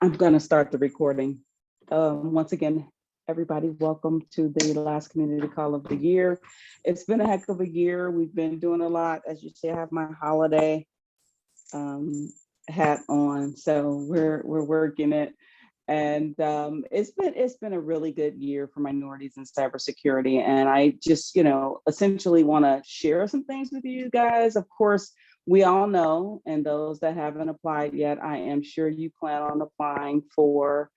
I'm going to start the recording. Once again, everybody, welcome to the last community call of the year. It's been a heck of a year. We've been doing a lot. As you see, I have my holiday hat on, so we're working it. And it's been a really good year for minorities in cybersecurity. And I just, essentially want to share some things with you guys. Of course, we all know, and those that haven't applied yet, I am sure you plan on applying for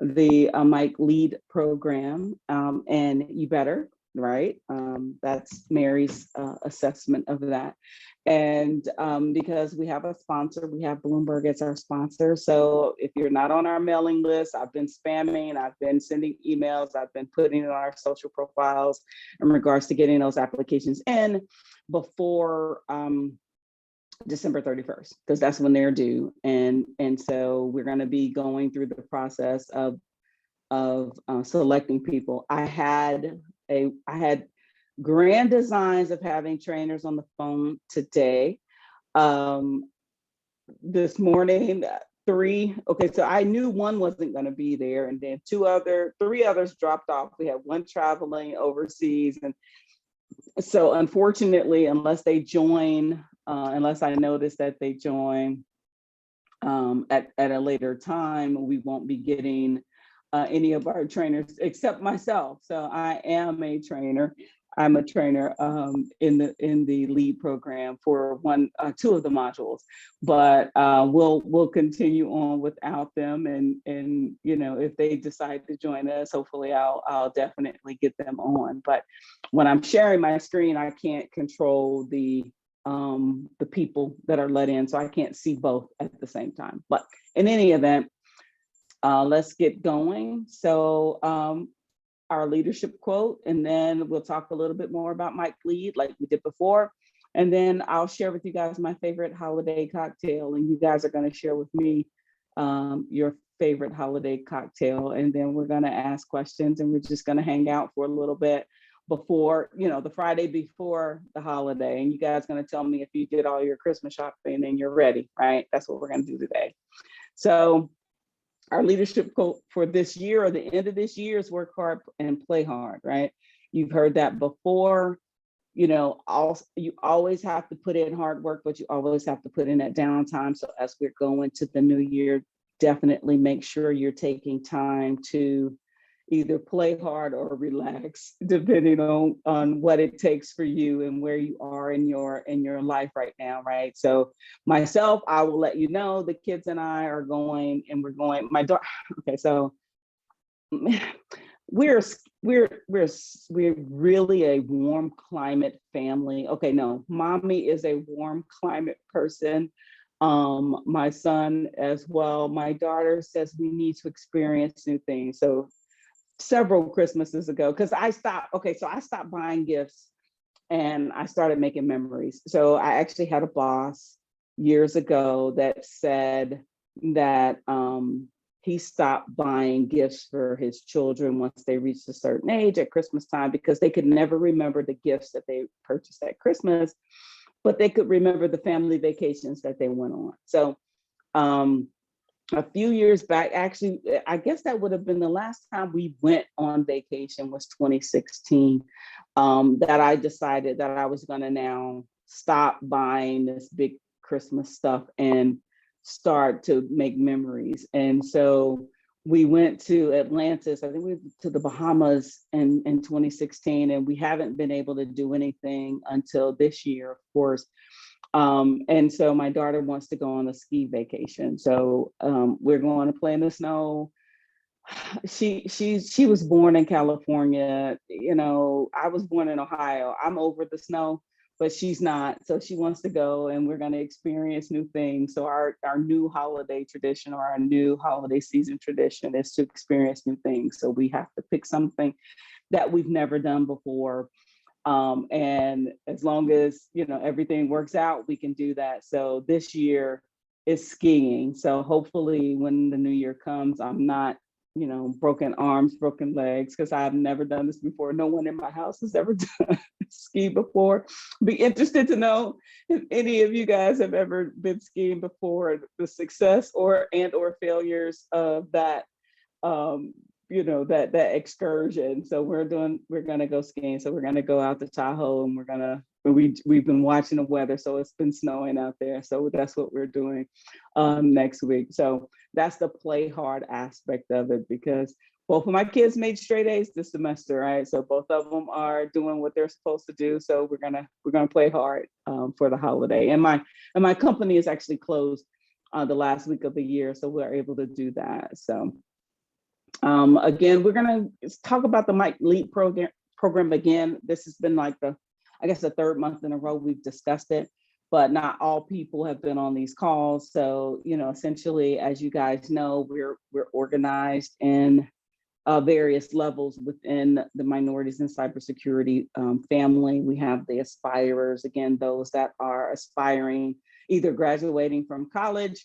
the MiC lead program, and you better, right? That's Mary's assessment of that. And because we have a sponsor, we have Bloomberg as our sponsor. So if you're not on our mailing list, I've been spamming, I've been sending emails, I've been putting it on our social profiles in regards to getting those applications in before December 31st, because that's when they're due. And so we're going to be going through the process of selecting people. I had grand designs of having trainers on the phone today. This morning, three. Okay, so I knew one wasn't going to be there, and then three others dropped off. We had one traveling overseas, and so unfortunately, unless they join, unless I notice that they join at a later time, we won't be getting any of our trainers except myself. So I am a trainer. I'm a trainer in the lead program for two of the modules, but we'll continue on without them. And if they decide to join us, hopefully I'll definitely get them on. But when I'm sharing my screen, I can't control the people that are let in, so I can't see both at the same time. But in any event, let's get going. So our leadership quote, and then we'll talk a little bit more about MiC lead like we did before. And then I'll share with you guys my favorite holiday cocktail, and you guys are going to share with me your favorite holiday cocktail. And then we're going to ask questions, and we're just going to hang out for a little bit before, the Friday before the holiday. And you guys are going to tell me if you did all your Christmas shopping and you're ready, right? That's what we're going to do today. So our leadership quote for this year, or the end of this year, is work hard and play hard, right? You've heard that before. You always have to put in hard work, but you always have to put in that downtime. So as we're going to the new year, definitely make sure you're taking time to either play hard or relax, depending on what it takes for you and where you are in your life right now, right? So myself, I will let you know, the kids and I are going, and we're going, my daughter, okay, so we're really a warm climate family. Okay, no, mommy is a warm climate person. My son as well. My daughter says we need to experience new things. So several Christmases ago, because I stopped buying gifts and I started making memories. So I actually had a boss years ago that said that he stopped buying gifts for his children once they reached a certain age at Christmas time, because they could never remember the gifts that they purchased at Christmas, but they could remember the family vacations that they went on. So a few years back, actually, I guess that would have been the last time we went on vacation was 2016, that I decided that I was going to now stop buying this big Christmas stuff and start to make memories. And so we went to Atlantis. I think we went to the Bahamas in 2016, and we haven't been able to do anything until this year, of course. And so my daughter wants to go on a ski vacation. So we're going to play in the snow. She was born in California. I was born in Ohio. I'm over the snow, but she's not. So she wants to go, and we're going to experience new things. So our new holiday tradition, or our new holiday season tradition, is to experience new things. So we have to pick something that we've never done before. And as long as, everything works out, we can do that. So this year is skiing. So hopefully when the new year comes, I'm not, broken arms, broken legs, because I've never done this before. No one in my house has ever done ski before. Be interested to know if any of you guys have ever been skiing before, the success or failures of that, you know, that excursion. So we're gonna go skiing. So we're gonna go out to Tahoe, and we've been watching the weather. So it's been snowing out there. So that's what we're doing next week. So that's the play hard aspect of it, because both of my kids made straight A's this semester, right? So both of them are doing what they're supposed to do. So we're gonna play hard for the holiday. And my company is actually closed the last week of the year, so we're able to do that. So again, we're gonna talk about the MiC Leap program again. This has been like I guess the third month in a row we've discussed it, but not all people have been on these calls. So, you know, essentially, as you guys know, we're organized in various levels within the minorities in cybersecurity family. We have the aspirers, again, those that are aspiring, either graduating from college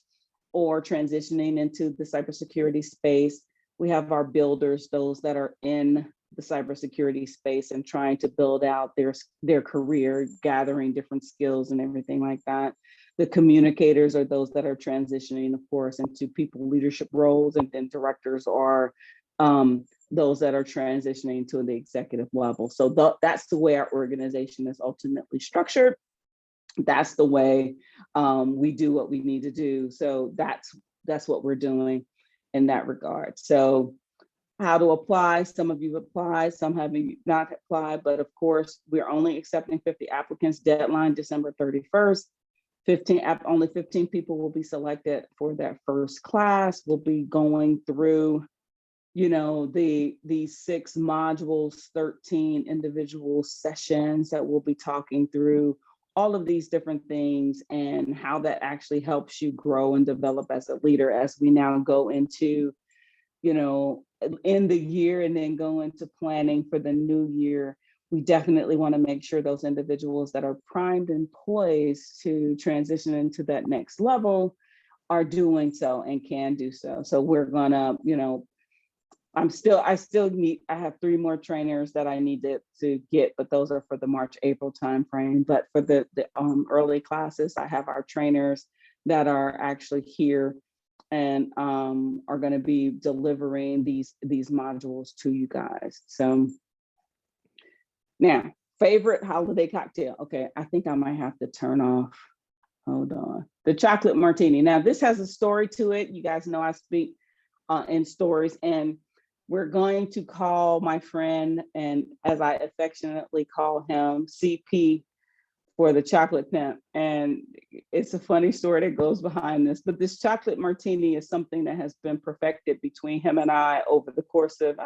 or transitioning into the cybersecurity space. We have our builders, those that are in the cybersecurity space and trying to build out their career, gathering different skills and everything like that. The communicators are those that are transitioning, of course, into people leadership roles, and then directors are those that are transitioning to the executive level. So that's the way our organization is ultimately structured. That's the way we do what we need to do. So that's what we're doing in that regard. So how to apply? Some of you applied, some have not applied, but of course, we're only accepting 50 applicants. Deadline December 31st. Only 15 people will be selected for that first class. We'll be going through, you know, these 6 modules, 13 individual sessions that we'll be talking through all of these different things and how that actually helps you grow and develop as a leader as we now go into, you know, in the year and then go into planning for the new year. We definitely want to make sure those individuals that are primed and poised to transition into that next level are doing so and can do so. So we're gonna, you know, I have 3 more trainers that I need to get, but those are for the March, April timeframe. But for the early classes, I have our trainers that are actually here and are going to be delivering these modules to you guys. So now, favorite holiday cocktail. Okay, I think I might have to turn off. Hold on. The chocolate martini. Now, this has a story to it. You guys know I speak in stories, and we're going to call my friend, and as I affectionately call him, CP, for the chocolate pimp. And it's a funny story that goes behind this, but this chocolate martini is something that has been perfected between him and I over the course of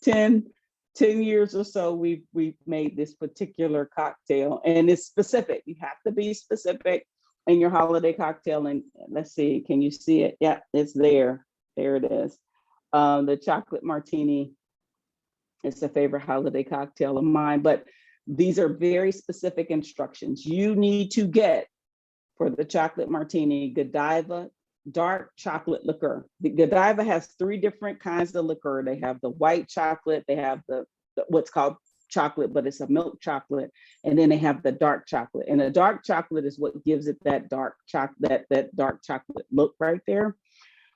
10 years or so. We've made this particular cocktail, and it's specific. You have to be specific in your holiday cocktail. And let's see, can you see it? Yeah, it's there. There it is. The chocolate martini is a favorite holiday cocktail of mine, but these are very specific instructions. You need to get, for the chocolate martini, Godiva dark chocolate liqueur. The Godiva has 3 different kinds of liqueur. They have the white chocolate, they have the what's called chocolate, but it's a milk chocolate, and then they have the dark chocolate. And the dark chocolate is what gives it that dark chocolate, that dark chocolate look right there.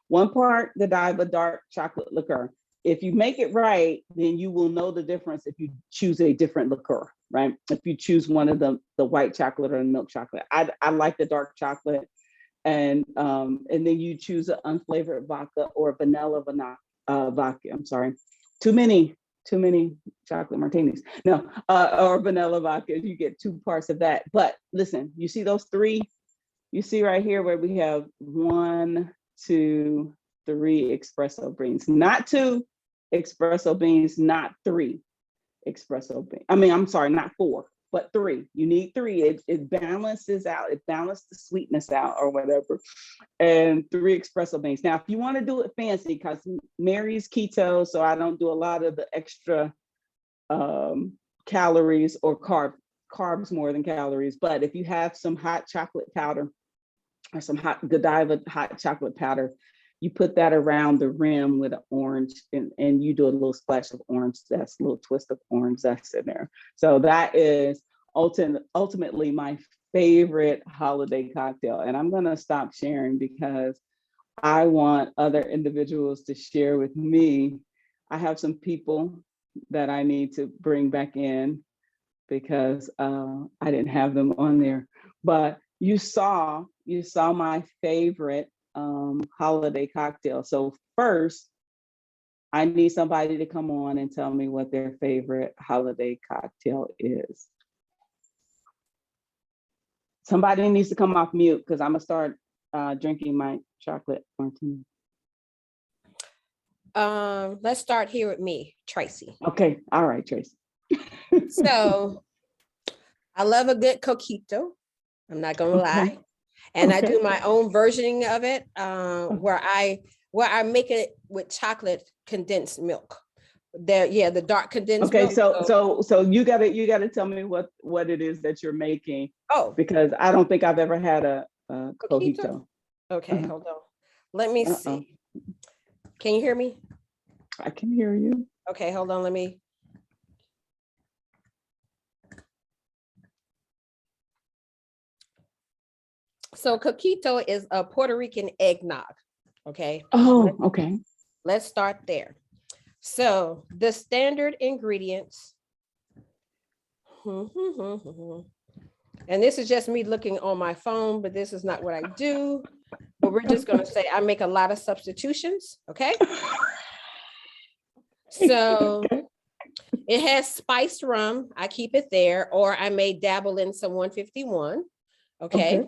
1 part Godiva dark chocolate liqueur. If you make it right, then you will know the difference if you choose a different liqueur, right? If you choose one of the white chocolate or the milk chocolate. I like the dark chocolate. And then you choose an unflavored vodka or vanilla vodka. I'm sorry. Too many chocolate martinis. No, or vanilla vodka. You get 2 parts of that. But listen, you see those 3? You see right here where we have 1, 2, 3 espresso beans, not 2 espresso beans, not 3 espresso beans. I mean, I'm sorry, not 4, but 3. You need 3. It balances out. It balances the sweetness out or whatever. And 3 espresso beans. Now, if you want to do it fancy, because Mary's keto, so I don't do a lot of the extra calories or carbs more than calories. But if you have some hot chocolate powder or some hot Godiva hot chocolate powder, you put that around the rim with an orange, and you do a little splash of orange zest, a little twist of orange zest in there. So that is ultimately my favorite holiday cocktail. And I'm gonna stop sharing because I want other individuals to share with me. I have some people that I need to bring back in because I didn't have them on there. But you saw my favorite holiday cocktail. So first, I need somebody to come on and tell me what their favorite holiday cocktail is. Somebody needs to come off mute because I'm gonna start drinking my chocolate martini. Let's start here with me, Tracy. Okay, all right, Tracy. So I love a good coquito. I'm not gonna lie. And I do my own versioning of it, where I make it with chocolate condensed milk. The dark condensed milk. So you gotta tell me what it is that you're making. Oh, because I don't think I've ever had a coquito. Okay, hold on. Let me see. Can you hear me? I can hear you. Okay, hold on. Let me. So coquito is a Puerto Rican eggnog. Okay. Oh, okay. Let's start there. So the standard ingredients. And this is just me looking on my phone, but this is not what I do. But we're just going to say I make a lot of substitutions. Okay. So it has spiced rum. I keep it there, or I may dabble in some 151. Okay.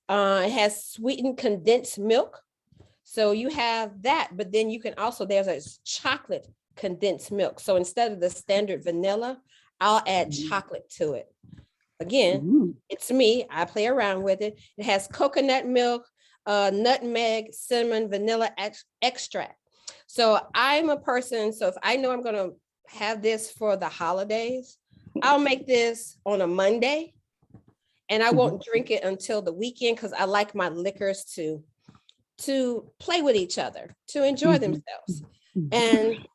It has sweetened condensed milk. So you have that, but then you can also, there's a chocolate condensed milk. So instead of the standard vanilla, I'll add chocolate to it. Again, it's me. I play around with it. It has coconut milk, nutmeg, cinnamon, vanilla extract. So I'm a person, so if I know I'm going to have this for the holidays, I'll make this on a Monday, and I won't drink it until the weekend because I like my liquors to play with each other, to enjoy themselves. And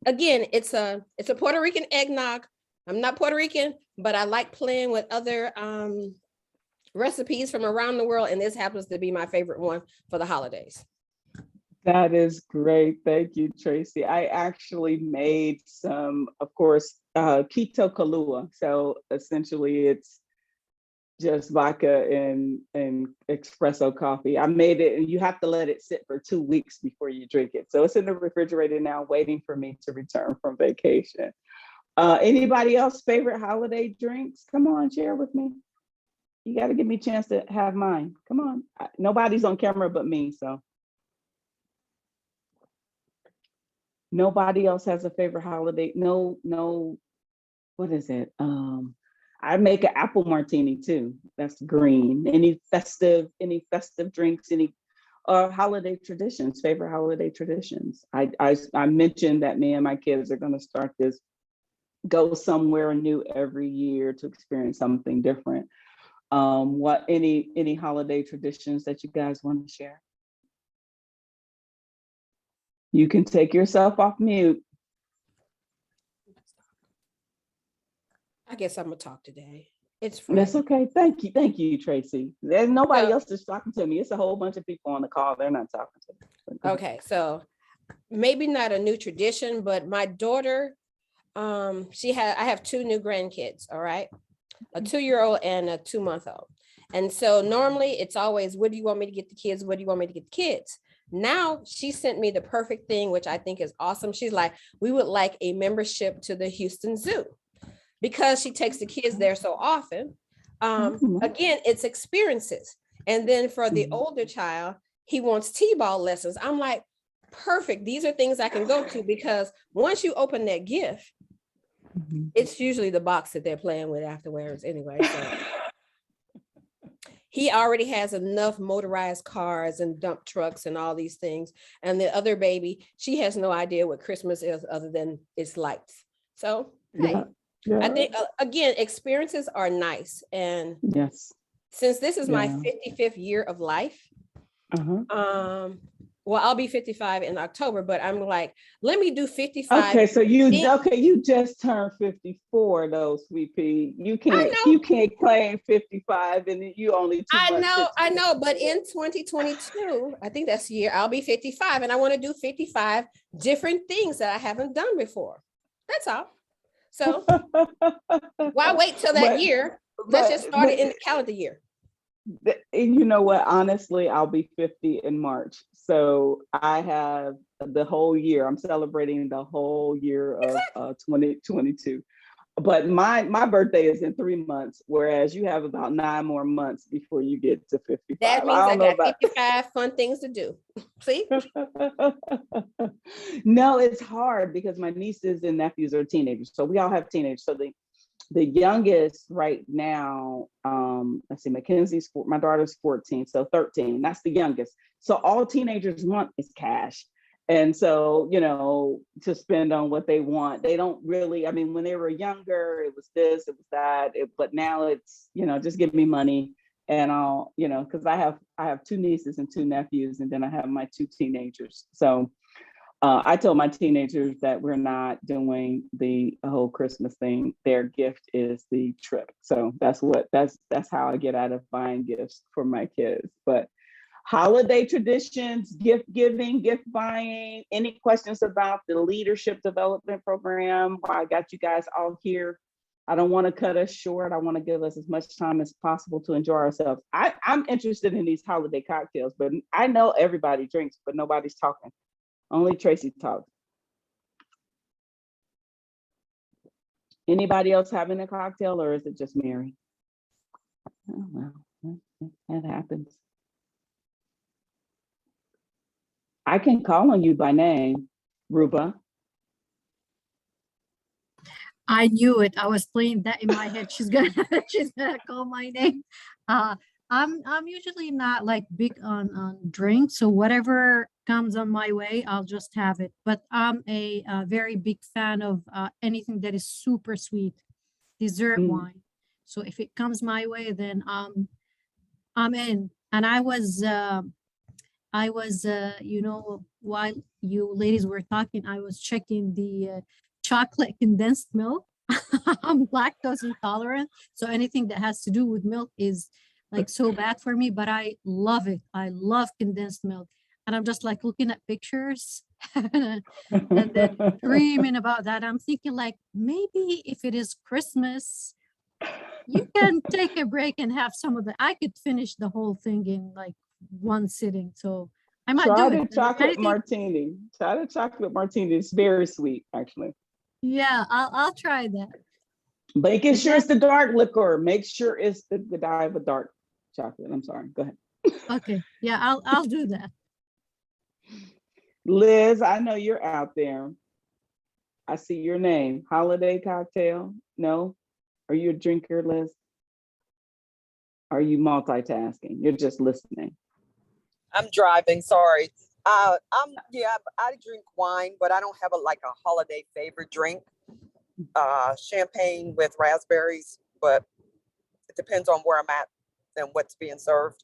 again, it's a Puerto Rican eggnog. I'm not Puerto Rican, but I like playing with other recipes from around the world, and this happens to be my favorite one for the holidays. That is great. Thank you, Tracy. I actually made some, of course, keto Kahlua. So essentially it's just vodka and espresso coffee. I made it, and you have to let it sit for 2 weeks before you drink it. So it's in the refrigerator now, waiting for me to return from vacation. Anybody else favorite holiday drinks? Come on, share with me. You got to give me a chance to have mine. Come on. Nobody's on camera but me, so. Nobody else has a favorite holiday. No, what is it? I make an apple martini too. That's green. Any festive drinks, any holiday traditions, favorite holiday traditions. I mentioned that me and my kids are gonna start this go somewhere new every year to experience something different. What any holiday traditions that you guys want to share? You can take yourself off mute. I guess I'm gonna talk today. It's Friday. That's okay. Thank you, Tracy. There's nobody else is talking to me. It's a whole bunch of people on the call. They're not talking to me. Okay, so maybe not a new tradition, but my daughter, I have 2 new grandkids. All right, a 2-year-old and a 2-month-old. And so normally it's always, what do you want me to get the kids? What do you want me to get the kids? Now she sent me the perfect thing, which I think is awesome. She's like, we would like a membership to the Houston Zoo, because she takes the kids there so often. Again, it's experiences. And then for the older child, he wants T-ball lessons. I'm like, perfect. These are things I can go to, because once you open that gift, it's usually the box that they're playing with afterwards anyway. So. He already has enough motorized cars and dump trucks and all these things. And the other baby, she has no idea what Christmas is other than its lights. So, hey, I think, again, experiences are nice. And yes, since this is my 55th year of life, Well, I'll be 55 in October, but I'm like, let me do 55. Okay, so you just turned 54 though, sweet pea. You can't claim 55 and you only 2 months. I know, but in 2022, I think that's the year I'll be 55 and I want to do 55 different things that I haven't done before. That's all. So why wait till that year? Let's just start it in the calendar year. You know what? Honestly, I'll be 50 in March. So I have the whole year. I'm celebrating the whole year of 2022. But my birthday is in 3 months, whereas you have about 9 more months before you get to 55. That means I got 55 fun things to do. See? No, it's hard because my nieces and nephews are teenagers. So we all have teenagers. So the youngest right now, let's see, Mackenzie's, my daughter's 14, so 13, that's the youngest. So all teenagers want is cash. And so, to spend on what they want. They don't really, I mean, when they were younger, it was this, it was that, but now it's, just give me money and I'll, because I have 2 nieces and 2 nephews, and then I have my 2 teenagers. So I told my teenagers that we're not doing the whole Christmas thing. Their gift is the trip. So that's how I get out of buying gifts for my kids. But holiday traditions, gift giving, gift buying, any questions about the leadership development program? I got you guys all here. I don't want to cut us short. I want to give us as much time as possible to enjoy ourselves. I'm interested in these holiday cocktails, but I know everybody drinks, but nobody's talking. Only Tracy talks. Anybody else having a cocktail, or is it just Mary? Oh, well, that happens. I can call on you by name, Ruba. I knew it. I was playing that in my head. She's gonna call my name. I'm usually not like big on drinks, so whatever comes on my way, I'll just have it. But I'm a very big fan of anything that is super sweet, dessert wine. So if it comes my way, then I'm in. And I was while you ladies were talking, I was checking the chocolate condensed milk. I'm lactose intolerant, so anything that has to do with milk is like so bad for me, but I love it. I love condensed milk. And I'm just like looking at pictures and then dreaming about that. I'm thinking like, maybe if it is Christmas, you can take a break and have some of it. I could finish the whole thing in like one sitting. So I might try do the it. chocolate martini. Try the chocolate martini. It's very sweet, actually. Yeah, I'll try that. Making sure it's the dark liquor. Make sure it's the Godiva dark chocolate. I'm sorry. Go ahead. Okay. Yeah, I'll do that. Liz, I know you're out there. I see your name. Holiday cocktail? No? Are you a drinker, Liz? Are you multitasking? You're just listening. I'm driving, sorry. I drink wine, but I don't have a holiday favorite drink. Champagne with raspberries, but it depends on where I'm at and what's being served.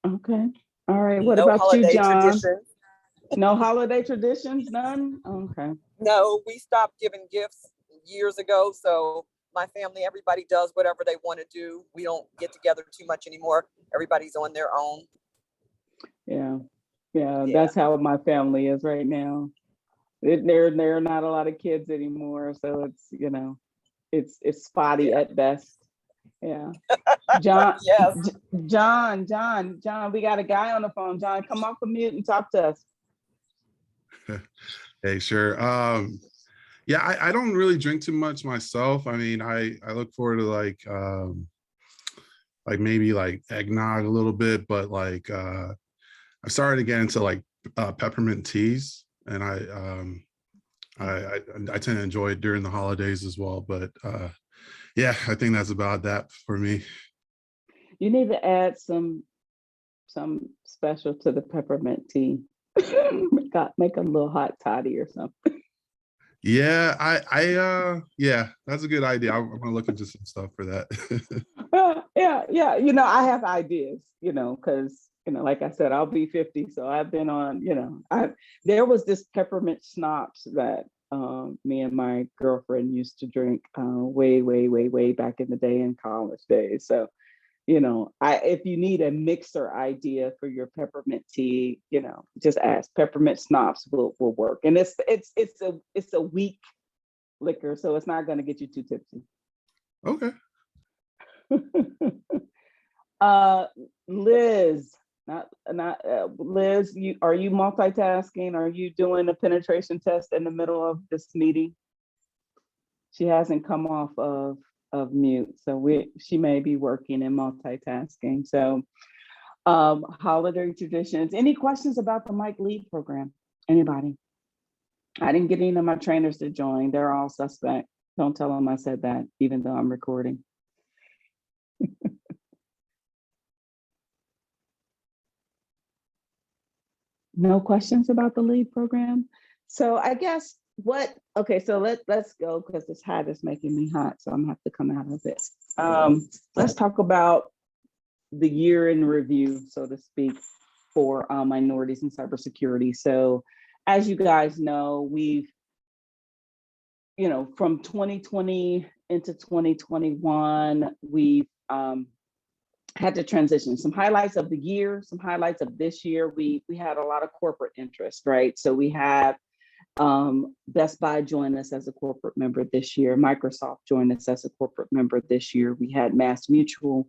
Okay. All right. What about you, John? Traditions. No holiday traditions? None? Okay. No, we stopped giving gifts years ago. So my family, everybody does whatever they want to do. We don't get together too much anymore. Everybody's on their own. Yeah, that's how my family is right now. There are not a lot of kids anymore, so it's spotty at best. Yeah. John, yes. John, we got a guy on the phone. John, come off of mute and talk to us. Hey, sure. I don't really drink too much myself. I mean, I look forward to maybe like eggnog a little bit, but I started to get into peppermint teas, and I tend to enjoy it during the holidays as well. But I think that's about that for me. You need to add some special to the peppermint tea. Make a little hot toddy or something. Yeah, that's a good idea. I'm gonna look into some stuff for that. Yeah. I have ideas, because You know, like I said, I'll be 50. So I've been on, you know, there was this peppermint schnapps that me and my girlfriend used to drink way back in the day in college days. So, you know, if you need a mixer idea for your peppermint tea, you know, just ask. Peppermint schnapps will work. And it's a weak liquor, so it's not going to get you too tipsy. Okay. Liz, Liz, are you multitasking? Are you doing a penetration test in the middle of this meeting? She hasn't come off of mute, so she may be working and multitasking. So holiday traditions. Any questions about the MiC Lead program? Anybody? I didn't get any of my trainers to join. They're all suspect. Don't tell them I said that, even though I'm recording. No questions about the LEAD program? So I guess okay, so let's go, because this hat is making me hot, so I'm gonna have to come out of it. Let's talk about the year in review, so to speak, for minorities in cybersecurity. So as you guys know, we've, you know, from 2020 into 2021, we've had to transition. Some highlights of the year, some highlights of this year. We had a lot of corporate interest, right? So we had Best Buy join us as a corporate member this year. Microsoft joined us as a corporate member this year. We had Mass Mutual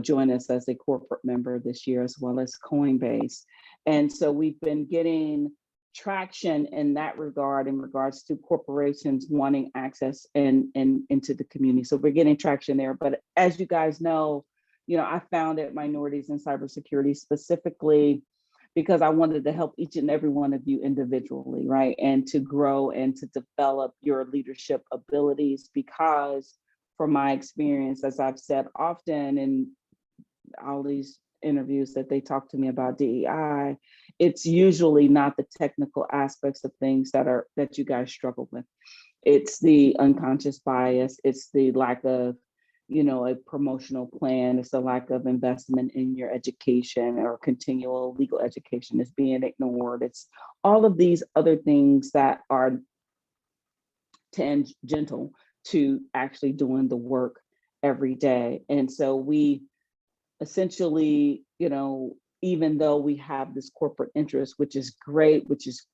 join us as a corporate member this year, as well as Coinbase. And so we've been getting traction in that regard, in regards to corporations wanting access into the community. So we're getting traction there. But as you guys know, you know, I founded Minorities in Cybersecurity specifically because I wanted to help each and every one of you individually, right? And to grow and to develop your leadership abilities, because from my experience, as I've said often in all these interviews that they talk to me about DEI, it's usually not the technical aspects of things that you guys struggle with. It's the unconscious bias, it's the lack of, you know, a promotional plan, it's the lack of investment in your education, or continual legal education is being ignored. It's all of these other things that are tangential to actually doing the work every day. And so we essentially, you know, even though we have this corporate interest, which is great, which is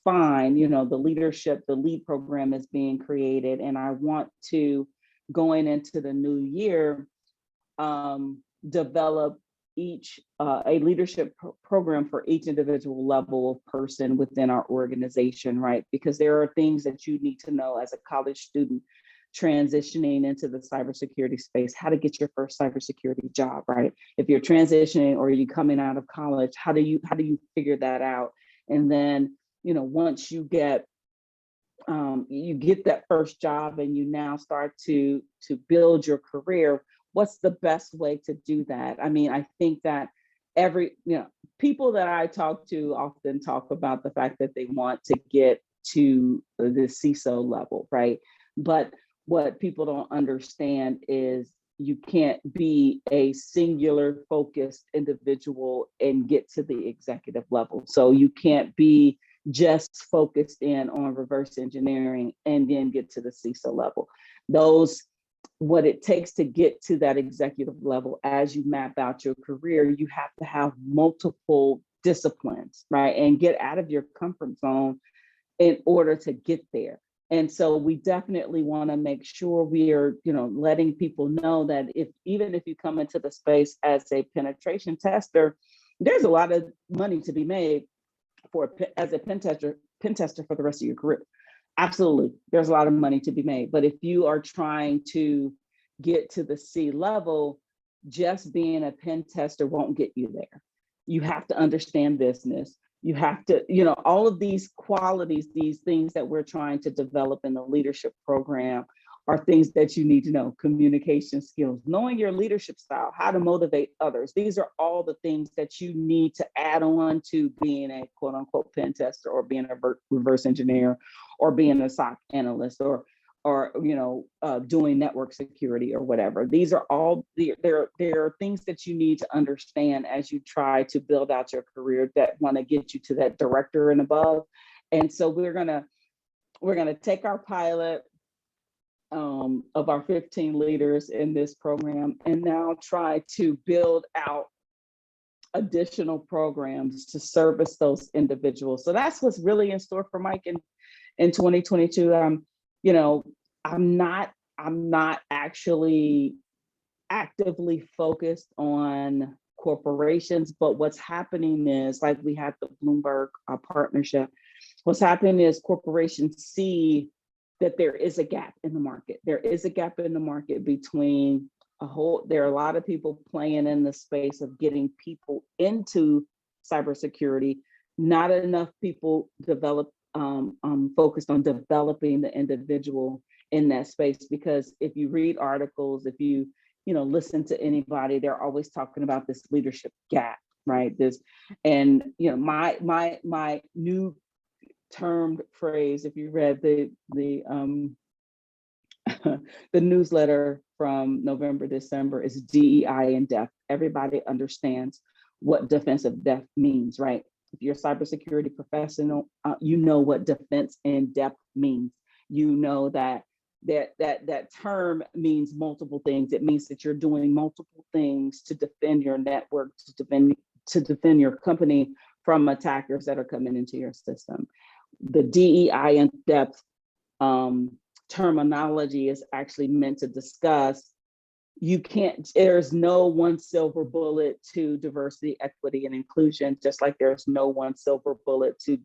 fine, you know, the LEAD program is being created. And I want to, going into the new year, develop a leadership program for each individual level of person within our organization, right? Because there are things that you need to know as a college student transitioning into the cybersecurity space, how to get your first cybersecurity job, right? If you're transitioning or you're coming out of college, how do you figure that out? And then, you know, once you get that first job and you now start to build your career, what's the best way to do that? I mean, I think that people that I talk to often talk about the fact that they want to get to the CISO level, right? But what people don't understand is you can't be a singular focused individual and get to the executive level. So you can't be just focused in on reverse engineering and then get to the CISO level. What it takes to get to that executive level, as you map out your career, you have to have multiple disciplines, right? And get out of your comfort zone in order to get there. And so we definitely want to make sure we are, you know, letting people know that even if you come into the space as a penetration tester, there's a lot of money to be made as a pen tester for the rest of your career. Absolutely, there's a lot of money to be made. But if you are trying to get to the C level, just being a pen tester won't get you there. You have to understand business. You have to, you know, all of these qualities, these things that we're trying to develop in the leadership program are things that you need to know. Communication skills, knowing your leadership style, how to motivate others. These are all the things that you need to add on to being a quote unquote pen tester, or being a reverse engineer, or being a SOC analyst, or or doing network security or whatever. These are all there are things that you need to understand as you try to build out your career that want to get you to that director and above. And so we're gonna take our pilot of our 15 leaders in this program and now try to build out additional programs to service those individuals. So that's what's really in store for MiC in 2022. I'm not actually actively focused on corporations, but what's happening is, like we had the Bloomberg partnership, what's happening is corporations see that there is a gap in the market. There is a gap in the market between there are a lot of people playing in the space of getting people into cybersecurity, not enough people focused on developing the individual in that space. Because if you read articles, if you listen to anybody, they're always talking about this leadership gap, right? My new termed phrase, if you read the the newsletter from November, December, is DEI in depth. Everybody understands what defensive depth means, right? If you're a cybersecurity professional, you know what defense in depth means. You know that term means multiple things. It means that you're doing multiple things to defend your network, to defend your company from attackers that are coming into your system. The DEI in depth terminology is actually meant to discuss, there's no one silver bullet to diversity, equity, and inclusion, just like there's no one silver bullet to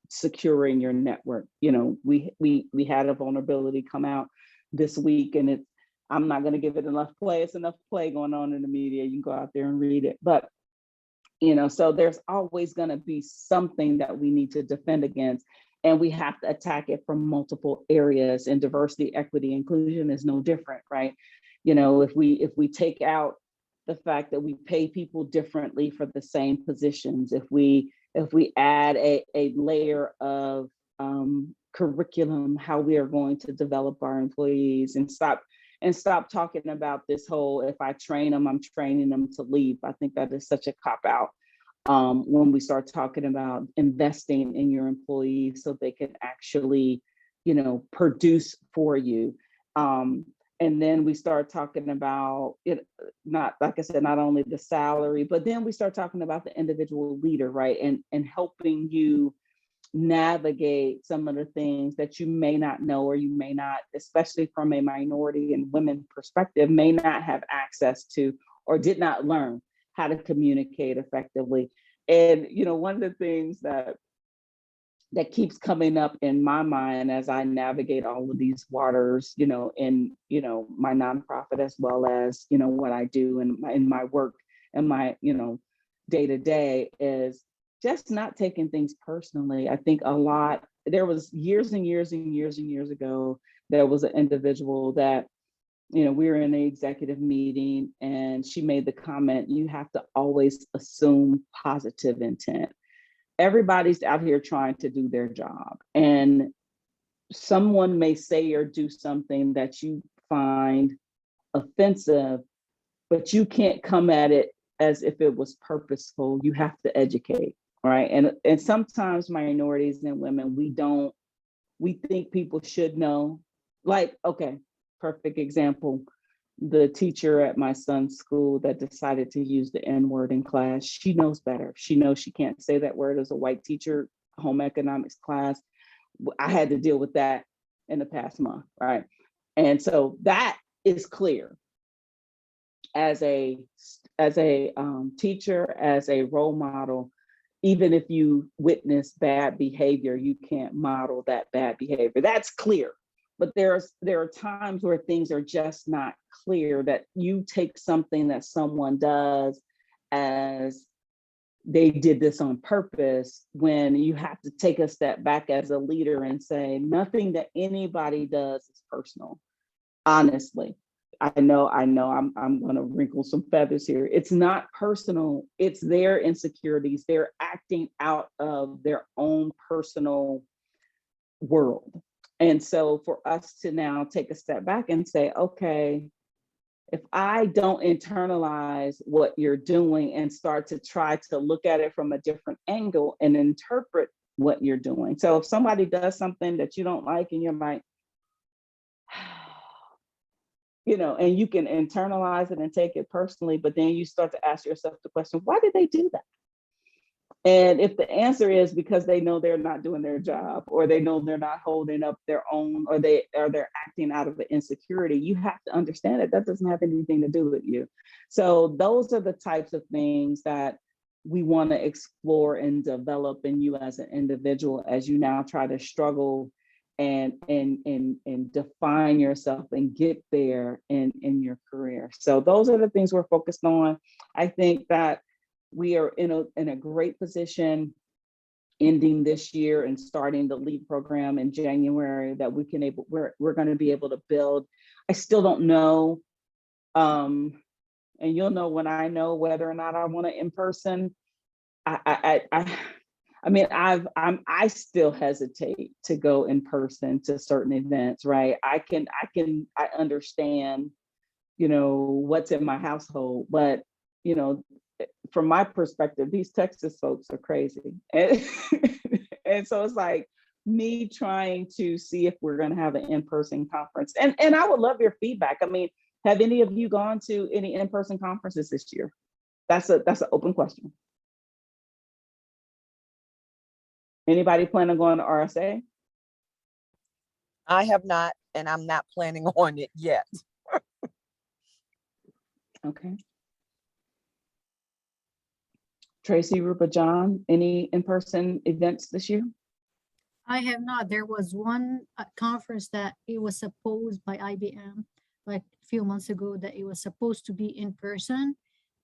securing your network. We had a vulnerability come out this week, and I'm not going to give it enough play. It's enough play going on in the media. You can go out there and read it. But so there's always going to be something that we need to defend against, and we have to attack it from multiple areas. And diversity, equity, inclusion is no different, right? If we take out the fact that we pay people differently for the same positions, if we add a layer of curriculum, how we are going to develop our employees, and stop talking about this whole, if I train them, I'm training them to leave. I think that is such a cop-out when we start talking about investing in your employees so they can actually, produce for you. And then we start talking about it, not, like I said, not only the salary, but then we start talking about the individual leader, right? And helping you navigate some of the things that you may not know, or you may not, especially from a minority and women perspective, may not have access to, or did not learn how to communicate effectively. And, one of the things that keeps coming up in my mind as I navigate all of these waters, in my nonprofit, as well as, what I do in my work and my, day to day, is just not taking things personally. I think there was years and years and years and years ago, there was an individual that, we were in an executive meeting, and she made the comment, you have to always assume positive intent. Everybody's out here trying to do their job, and someone may say or do something that you find offensive, but you can't come at it as if it was purposeful. You have to educate, right? And sometimes minorities and women, we think people should know. Like, okay, perfect example. The teacher at my son's school that decided to use the N-word in class, she knows better. She knows she can't say that word as a white teacher, home economics class. I had to deal with that in the past month, right? And so that is clear. As a teacher, as a role model, even if you witness bad behavior, you can't model that bad behavior. That's clear. But there are times where things are just not clear, that you take something that someone does as they did this on purpose, when you have to take a step back as a leader and say, nothing that anybody does is personal. Honestly, I know I'm going to wrinkle some feathers here. It's not personal. It's their insecurities. They're acting out of their own personal world. And so for us to now take a step back and say, okay, if I don't internalize what you're doing and start to try to look at it from a different angle and interpret what you're doing. So if somebody does something that you don't like and you're like, you know, and you can internalize it and take it personally, but then you start to ask yourself the question, why did they do that? And if the answer is because they know they're not doing their job, or they know they're not holding up their own, or they're acting out of the insecurity, you have to understand that that doesn't have anything to do with you. So those are the types of things that we want to explore and develop in you as an individual, as you now try to struggle and define yourself and get there in your career. So those are the things we're focused on. I think that we are in a great position ending this year and starting the LEAD program in January, that we're going to be able to build. I still don't know, and you'll know when I know whether or not I want to in person. I mean, I still hesitate to go in person to certain events, right? I understand, you know, what's in my household, but you know, from my perspective, these Texas folks are crazy. And so it's like me trying to see if we're going to have an in-person conference. And I would love your feedback. I mean, have any of you gone to any in-person conferences this year? That's an open question. Anybody plan on going to RSA? I have not, and I'm not planning on it yet. Okay. Tracy, Rupa, John, any in-person events this year? I have not. There was one conference that it was supposed by IBM like a few months ago that it was supposed to be in person,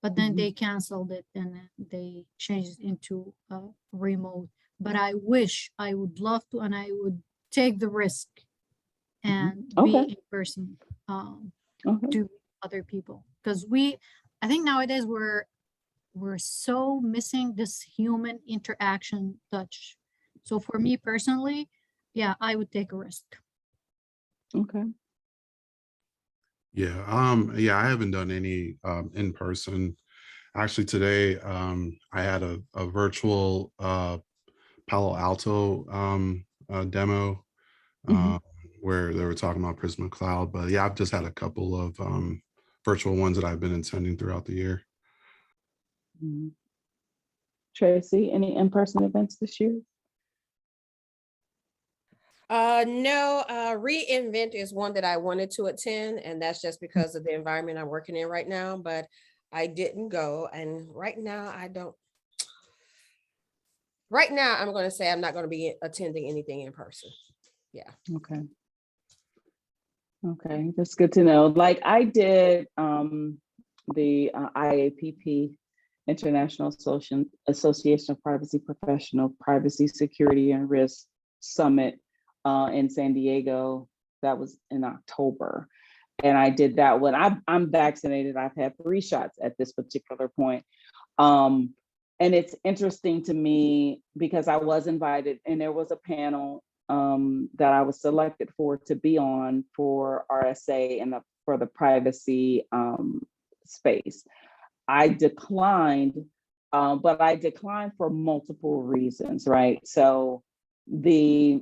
but then they canceled it and they changed it into remote. But I would love to, and I would take the risk and be in person to other people, because I think nowadays we're so missing this human interaction touch. So for me personally, yeah, I would take a risk. Okay. Yeah, I haven't done any in person. Actually, today I had a virtual Palo Alto demo where they were talking about Prisma Cloud. But yeah, I've just had a couple of virtual ones that I've been attending throughout the year. Tracy, any in-person events this year? No, reInvent is one that I wanted to attend, and that's just because of the environment I'm working in right now, but I didn't go. And right now I'm going to say I'm not going to be attending anything in person. Yeah. Okay. Okay, that's good to know. Like I did the IAPP, International Association of Privacy Professional Privacy, Security, and Risk Summit in San Diego. That was in October. And I did that one. I'm vaccinated. I've had 3 shots at this particular point. And it's interesting to me because I was invited and there was a panel that I was selected for to be on for RSA and for the privacy space. I declined, but I declined for multiple reasons, right? So the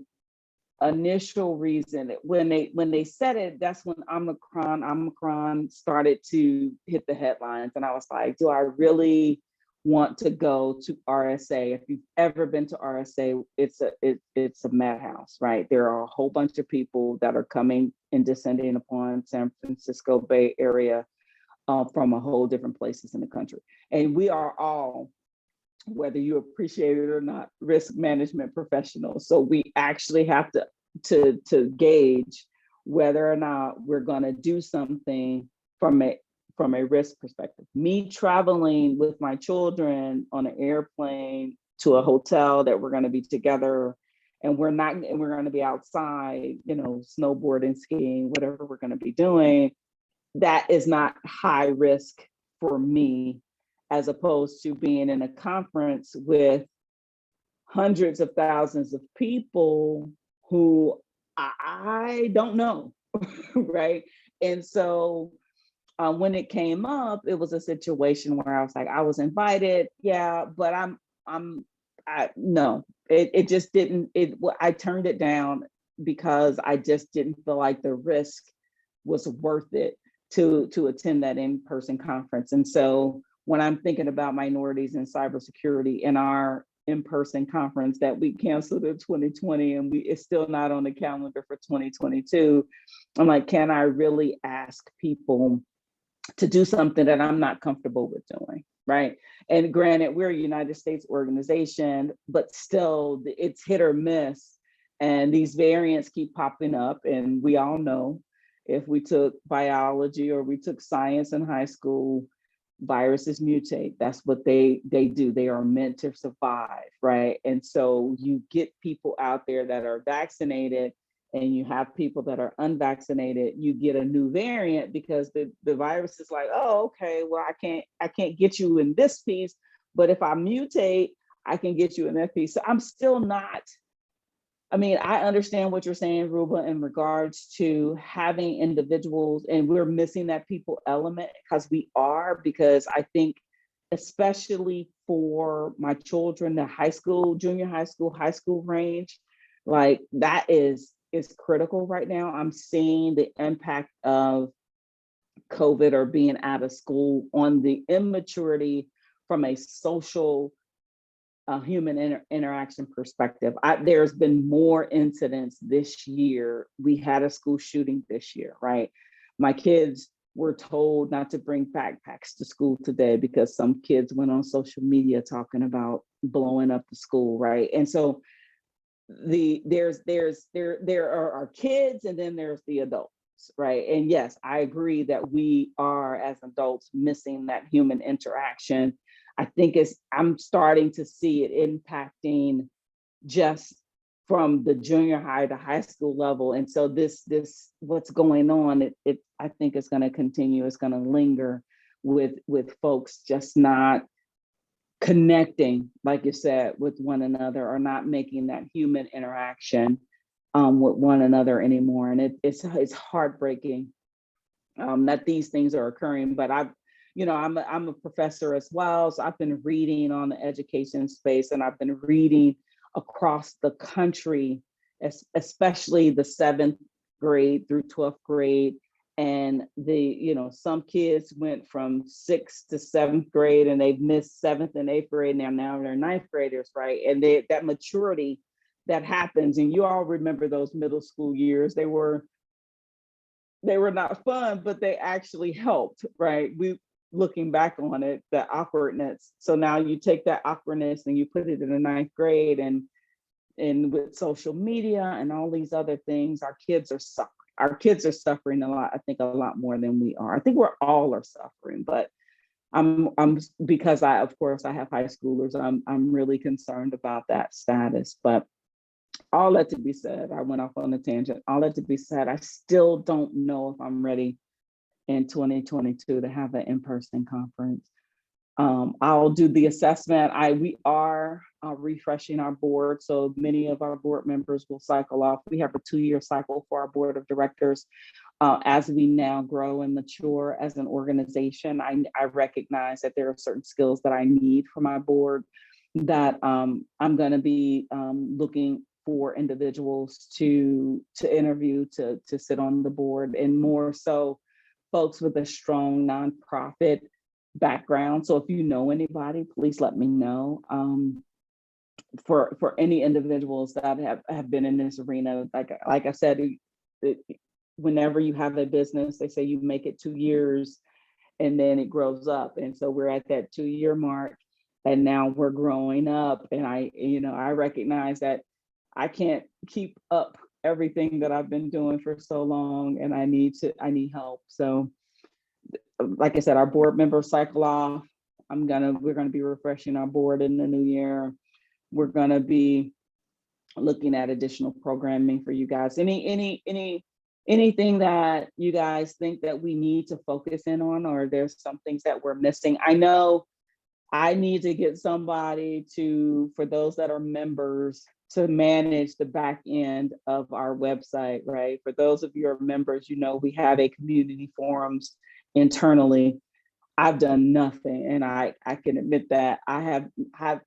initial reason when they said it, that's when Omicron started to hit the headlines, and I was like, do I really want to go to RSA? If you've ever been to RSA, it's a madhouse, right? There are a whole bunch of people that are coming and descending upon San Francisco Bay Area from a whole different places in the country. And we are all, whether you appreciate it or not, risk management professionals. So we actually have to gauge whether or not we're going to do something from a risk perspective. Me traveling with my children on an airplane to a hotel that we're going to be together, and we're going to be outside, you know, snowboarding, skiing, whatever we're going to be doing, that is not high risk for me, as opposed to being in a conference with hundreds of thousands of people who I don't know, right? And so when it came up, it was a situation where I was like, I was invited, yeah, but I no, it just didn't. I turned it down because I just didn't feel like the risk was worth it to attend that in-person conference. And so when I'm thinking about minorities in cybersecurity in our in-person conference that we canceled in 2020 and it's still not on the calendar for 2022, I'm like, can I really ask people to do something that I'm not comfortable with doing, right? And granted, we're a United States organization, but still it's hit or miss. And these variants keep popping up. And we all know if we took biology or we took science in high school, viruses mutate. That's what they do. They are meant to survive, right? And so you get people out there that are vaccinated and you have people that are unvaccinated, you get a new variant because the virus is like, oh, okay, well, I can't get you in this piece, but if I mutate, I can get you in that piece. So I'm still not, I mean, I understand what you're saying, Ruba, in regards to having individuals, and we're missing that people element because I think, especially for my children, the high school, junior high school range, like that is critical right now. I'm seeing the impact of COVID or being out of school on the immaturity from a social human interaction perspective. There's been more incidents this year. We had a school shooting this year, right? My kids were told not to bring backpacks to school today because some kids went on social media talking about blowing up the school, right? And so there are our kids and then there's the adults, right? And yes, I agree that we are as adults missing that human interaction. I think I'm starting to see it impacting just from the junior high to high school level. And so this what's going on, it I think it's going to continue. It's going to linger with folks just not connecting, like you said, with one another, or not making that human interaction with one another anymore. And it's heartbreaking that these things are occurring. But I'm a professor as well, so I've been reading on the education space, and I've been reading across the country, especially the 7th grade through 12th grade. And some kids went from 6th to 7th grade and they've missed 7th and 8th grade. Now they're 9th graders, right? And that maturity that happens, and you all remember those middle school years, they were not fun, but they actually helped, right? Looking back on it, the awkwardness. So now you take that awkwardness and you put it in the 9th grade, and with social media and all these other things, our kids are suffering a lot. I think a lot more than we are. I think we're all are suffering, but I'm because of course I have high schoolers. I'm really concerned about that status. But all that to be said, I went off on a tangent. All that to be said, I still don't know if I'm ready in 2022 to have an in-person conference. I'll do the assessment. We are refreshing our board, so many of our board members will cycle off. We have a 2-year cycle for our board of directors. As we now grow and mature as an organization, I recognize that there are certain skills that I need for my board, that I'm going to be looking for individuals to interview to sit on the board, and more so folks with a strong nonprofit background. So if you know anybody, please let me know. For any individuals that have been in this arena, like I said, whenever you have a business, they say you make it 2 years and then it grows up. And so we're at that 2-year mark, and now we're growing up. And I recognize that I can't keep up everything that I've been doing for so long, and I need help. So like I said, our board members cycle off. We're gonna be refreshing our board in the new year. We're gonna be looking at additional programming for you guys. Anything that you guys think that we need to focus in on, or there's some things that we're missing? I know I need to get somebody for those that are members, to manage the back end of our website, right? For those of your members, you know, we have a community forums internally. I've done nothing, and I can admit that I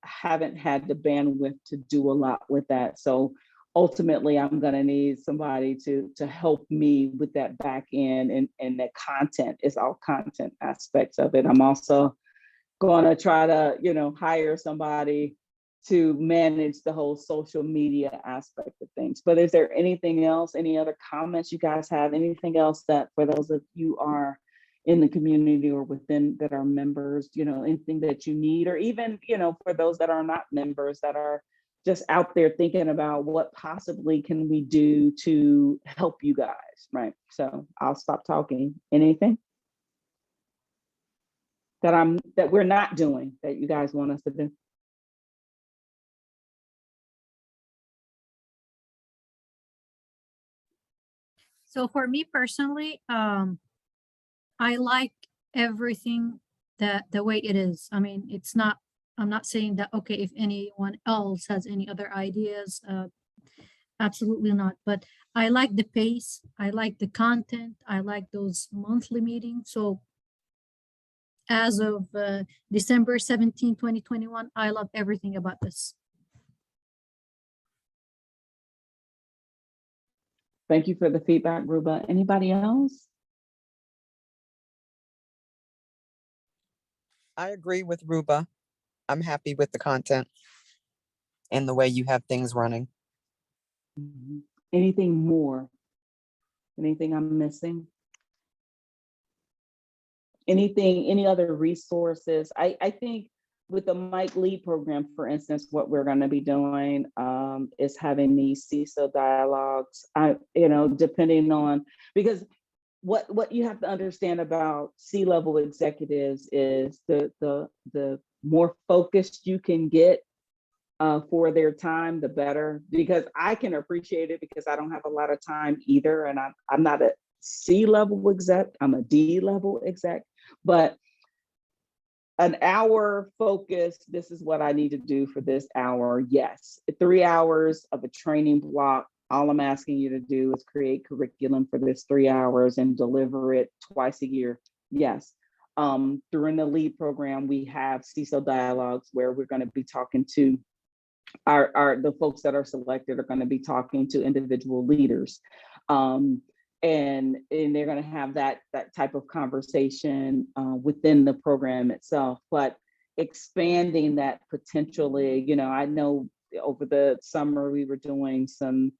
haven't had the bandwidth to do a lot with that. So ultimately, I'm going to need somebody to help me with that back end, and the content is all content aspects of it. I'm also going to try to, you know, hire somebody to manage the whole social media aspect of things. But is there anything else, any other comments you guys have, anything else that for those of you are in the community or within that are members, you know, anything that you need, or even, you know, for those that are not members that are just out there thinking about what possibly can we do to help you guys, right? So I'll stop talking. Anything that we're not doing that you guys want us to do? So for me personally, I like everything that the way it is. I mean, it's not, I'm not saying that, okay, if anyone else has any other ideas, absolutely not. But I like the pace, I like the content, I like those monthly meetings. So as of December 17, 2021, I love everything about this. Thank you for the feedback, Ruba. Anybody else? I agree with Ruba. I'm happy with the content and the way you have things running. Mhm. Anything more? Anything I'm missing? Anything, any other resources? I think with the Mike Lead program, for instance, what we're going to be doing is having these CISO dialogues. You know, depending on, because what you have to understand about C-level executives is the more focused you can get for their time, the better. Because I can appreciate it because I don't have a lot of time either, and I'm not a C-level exec. I'm a D-level exec, but an hour focus, this is what I need to do for this hour. Yes, 3 hours of a training block. All I'm asking you to do is create curriculum for this 3 hours and deliver it twice a year. Yes. During the Lead program, we have CISO dialogues where we're going to be talking to the folks that are selected are going to be talking to individual leaders. And they're going to have that type of conversation within the program itself, but expanding that potentially, you know, I know over the summer we were doing some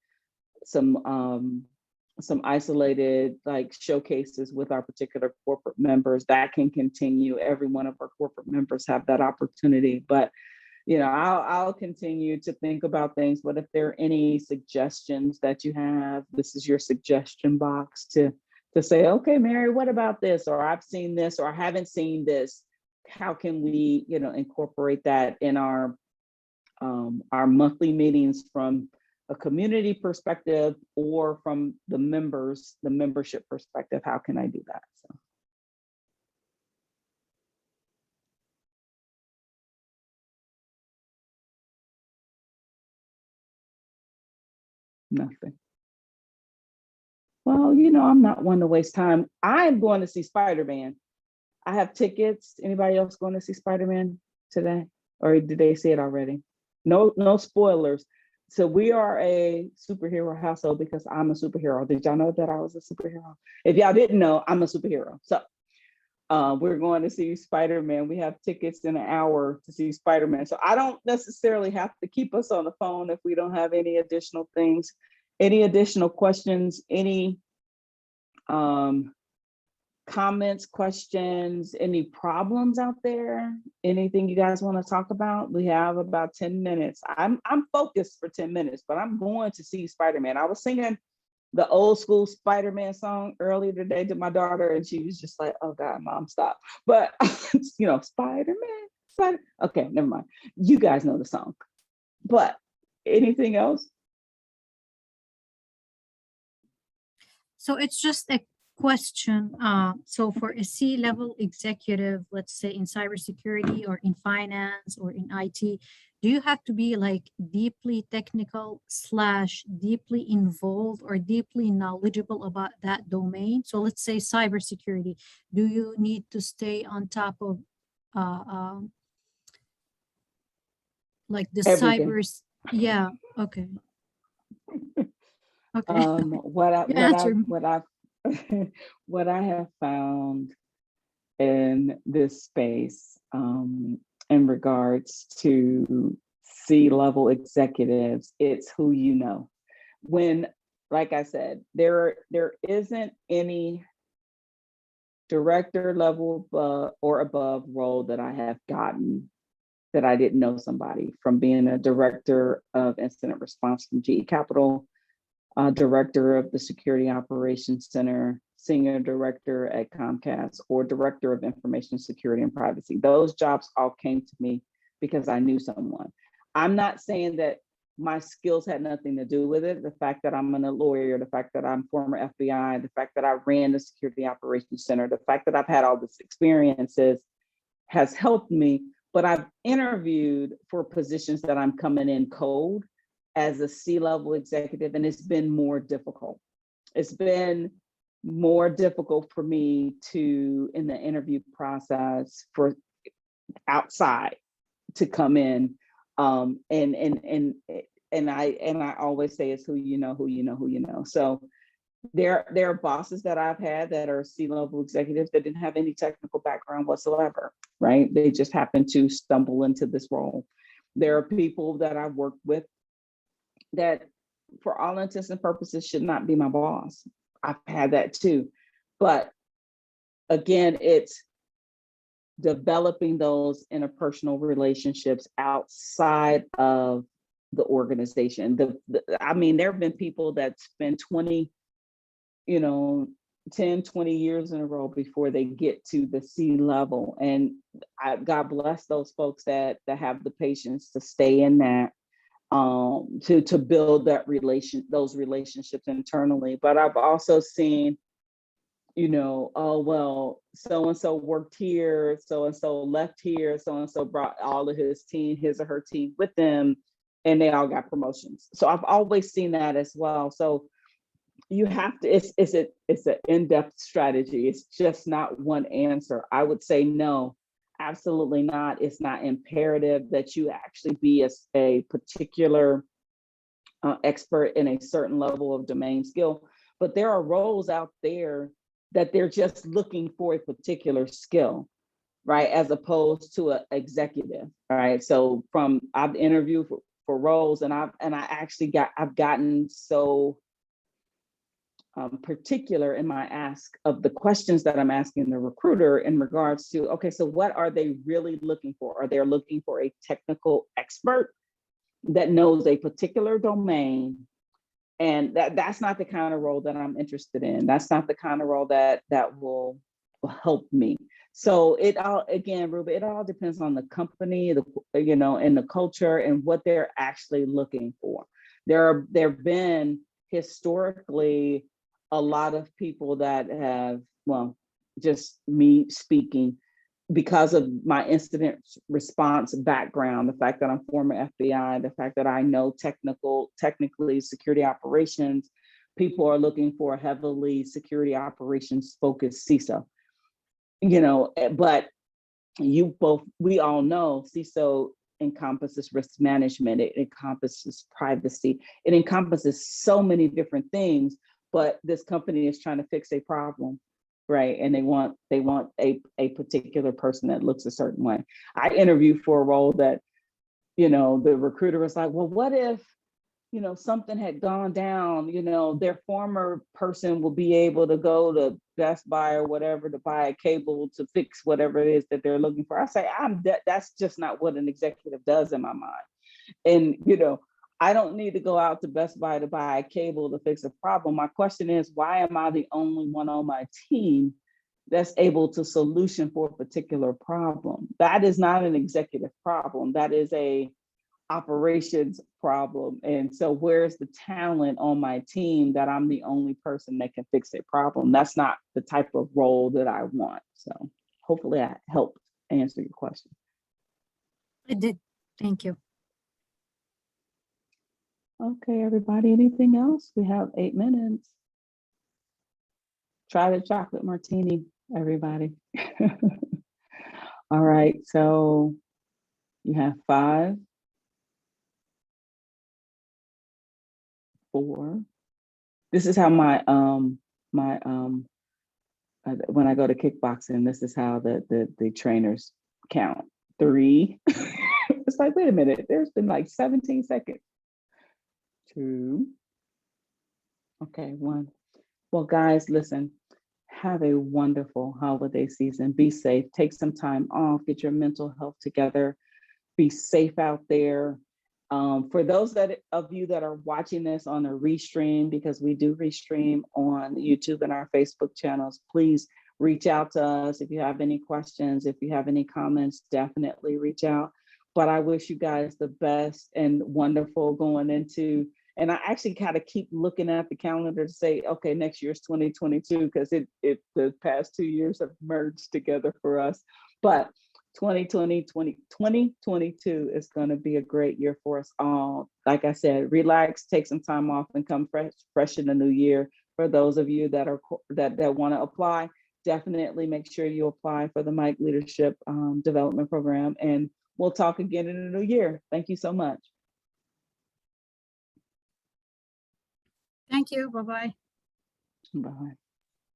isolated like showcases with our particular corporate members. That can continue. Every one of our corporate members have that opportunity, but you know, I'll continue to think about things, but if there are any suggestions that you have, this is your suggestion box to say, okay, Mary, what about this? Or I've seen this, or I haven't seen this. How can we, you know, incorporate that in our monthly meetings from a community perspective or from the membership perspective? How can I do that? So. Nothing. Well, you know, I'm not one to waste time. I'm going to see Spider-Man. I have tickets. Anybody else going to see Spider-Man today? Or did they see it already? No spoilers. So we are a superhero household because I'm a superhero. Did y'all know that I was a superhero? If y'all didn't know, I'm a superhero. So we're going to see Spider-Man. We have tickets in an hour to see Spider-Man. So I don't necessarily have to keep us on the phone if we don't have any additional things, any additional questions, any comments, questions, any problems out there, anything you guys want to talk about. We have about 10 minutes. I'm focused for 10 minutes, but I'm going to see Spider-Man. I was singing the old school Spider-Man song earlier today to my daughter, and she was just like, oh God, Mom, stop. But, you know, Spider-Man. Okay, never mind. You guys know the song. But anything else? So it's just a question. So for a C-level executive, let's say in cybersecurity or in finance or in IT, do you have to be like deeply technical slash deeply involved or deeply knowledgeable about that domain? So let's say cybersecurity. Do you need to stay on top of uh, um, like the Everything. cybers? Yeah. Okay. Okay. What I You what I answered. what I what I have found in this space, in regards to C-level executives, it's who you know. When, like I said, there isn't any director level or above role that I have gotten that I didn't know somebody, from being a director of incident response from GE Capital, director of the Security Operations Center, senior director at Comcast, or director of information security and privacy. Those jobs all came to me because I knew someone. I'm not saying that my skills had nothing to do with it. The fact that I'm a lawyer, the fact that I'm former FBI, the fact that I ran the Security Operations Center, the fact that I've had all this experiences has helped me. But I've interviewed for positions that I'm coming in cold as a C-level executive, and it's been more difficult. It's been more difficult for me to, in the interview process, for outside to come in, and I always say it's who you know, who you know, who you know. So there are bosses that I've had that are C-level executives that didn't have any technical background whatsoever, right? They just happened to stumble into this role. There are people that I've worked with that, for all intents and purposes, should not be my boss. I've had that too. But again, it's developing those interpersonal relationships outside of the organization. I mean, there have been people that spend 20, 10, 20 years in a row before they get to the C-level. And God bless those folks that have the patience to stay in that, to build those relationships internally. But I've also seen, oh, well, so-and-so worked here, so-and-so left here, so-and-so brought all of his or her team with them, and they all got promotions. So I've always seen that as well. So you have to, it's an in-depth strategy. It's just not one answer. I would say no, absolutely not. It's not imperative that you actually be a particular expert in a certain level of domain skill, but there are roles out there that they're just looking for a particular skill, right? As opposed to an executive, right? So I've interviewed for roles, and I've gotten so particular in my ask of the questions that I'm asking the recruiter in regards to, okay, so what are they really looking for? Are they looking for a technical expert that knows a particular domain? And that's not the kind of role that I'm interested in. That's not the kind of role that will help me. So it all, again, Ruby, it all depends on the company, and the culture, and what they're actually looking for. There have been historically a lot of people that have, well, just me speaking, because of my incident response background, the fact that I'm former FBI, the fact that I know technically security operations, people are looking for a heavily security operations focused CISO. But we all know CISO encompasses risk management, it encompasses privacy, it encompasses so many different things, but this company is trying to fix a problem. Right. And they want a particular person that looks a certain way. I interviewed for a role that, the recruiter was like, well, what if, something had gone down, their former person will be able to go to Best Buy or whatever to buy a cable to fix whatever it is that they're looking for. I say, that's just not what an executive does in my mind. And, I don't need to go out to Best Buy to buy a cable to fix a problem. My question is, why am I the only one on my team that's able to solution for a particular problem? That is not an executive problem. That is a operations problem. And so where's the talent on my team that I'm the only person that can fix a problem? That's not the type of role that I want. So hopefully I helped answer your question. I did. Thank you. Okay, everybody, anything else? We have 8 minutes. Try the chocolate martini, everybody. All right, so you have 5, 4. This is how my when I go to kickboxing, this is how the trainers count. 3. It's like, wait a minute, there's been like 17 seconds. 2. Okay, 1. Well, guys, listen, have a wonderful holiday season. Be safe, take some time off, get your mental health together, be safe out there. For those of you that are watching this on a restream, because we do restream on YouTube and our Facebook channels, please reach out to us if you have any questions, if you have any comments, definitely reach out. But I wish you guys the best and wonderful going into, and I actually kind of keep looking at the calendar to say, okay, next year's 2022, because the past 2 years have merged together for us. But 2022 is going to be a great year for us all. Like I said, relax, take some time off, and come fresh in the new year. For those of you that want to apply, definitely make sure you apply for the MiC Leadership Development Program, and we'll talk again in the new year. Thank you so much. Thank you. Bye-bye. Bye.